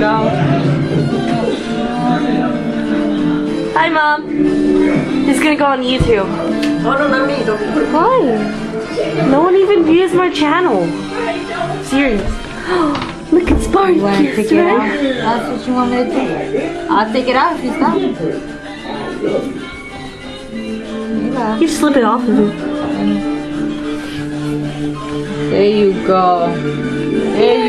it out. Hi, Mom. He's gonna go on YouTube. Oh, no, not me. Don't put it. Why? No one even views my channel. Serious. Look at Sparky. You want to take it out? That's what you want me to do. I'll take it out if you stop. Yeah. You slip it off of him. There you go. There